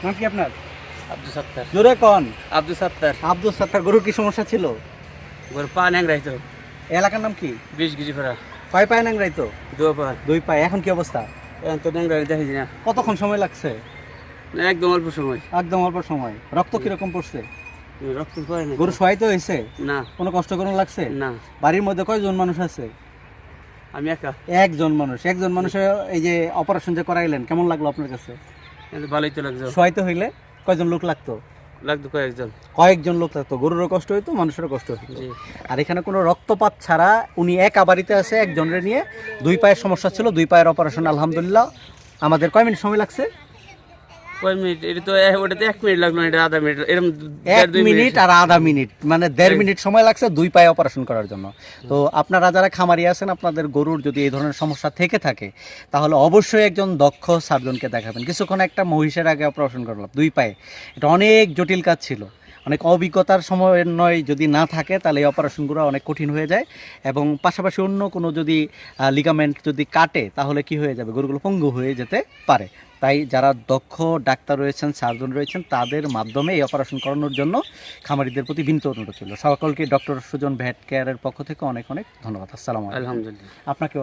নাম কি আপনার? আব্দুল সত্তার। জোরে কন। আব্দুল সত্তার। আব্দুল সত্তার। গরুর কি সমস্যা ছিল? গরু পা ন্যাংরাইতো। এই এলাকার নাম কি? 20 কেজি ফেরা। কয় পায়ে ন্যাংরাইতো? 2 পা। দুই পায়ে। এখন কি অবস্থা? এখন তো ন্যাংরাই দেখেছি না। কতক্ষণ সময় লাগছে? একদম অল্প সময়। একদম অল্প সময়। রক্ত কিরকম পড়ছে? রক্ত পড়ে না। গরু শোয়াইতে হয়েছে? না। কোনো কষ্ট কোনো লাগছে? না। বাড়ির মধ্যে কয়জন মানুষ আছে? আমি একা। একজন মানুষ। একজন মানুষের এই যে অপারেশন যে করাইলেন কেমন লাগলো আপনার কাছে? কিন্তু ভালোই তো লাগছে। শোয়াইতে হইলে কয়জন লোক লাগতো? লাগতো কয়েকজন। কয়েকজন লোক লাগতো। গরুরও কষ্ট হইতো, মানুষেরও কষ্ট হইতো। জি। আর এখানে কোনো রক্তপাত ছাড়া উনি একা বাড়িতে আছে একজনের নিয়ে। দুই পায়ের সমস্যা ছিল, দুই পায়ের অপারেশন আলহামদুলিল্লাহ। আমাদের কয় মিনিট সময় লাগছে? কয় মিনিট? এটা তো ওটাতে 1 মিনিট লাগলো না, এটা আধা মিনিট। এরকম 1 মিনিট আর আধা মিনিট, মানে 1.5 মিনিট সময় লাগছে দুই পায়ে অপারেশন করার জন্য। তো আপনারা যারা খামারি আছেন, আপনাদের গরুর যদি এই ধরনের সমস্যা থেকে থাকে তাহলে অবশ্যই একজন দক্ষ সার্জনকে দেখাবেন। কিছুক্ষণ একটা মহিষের আগে অপারেশন করলাম দুই পায়ে, এটা অনেক জটিল কাজ ছিল। অনেক অভিজ্ঞতার সমন্বয় যদি না থাকে তাহলে এই অপারেশনগুলো অনেক কঠিন হয়ে যায়, এবং পাশাপাশি অন্য কোনো যদি লিগামেন্ট যদি কাটে তাহলে কি হয়ে যাবে, গরুগুলো পঙ্গু হয়ে যেতে পারে। তাই যারা দক্ষ ডাক্তার রয়েছেন, সার্জন রয়েছেন, তাদের মাধ্যমে এই অপারেশন করানোর জন্য খামারিদের প্রতি বিনীত অনুরোধ ছিল। সকলকে ডক্টর সুজন ভেট কেয়ারের পক্ষ থেকে অনেক অনেক ধন্যবাদ। আসসালামু আলাইকুম। আলহামদুলিল্লাহ। আপনাকে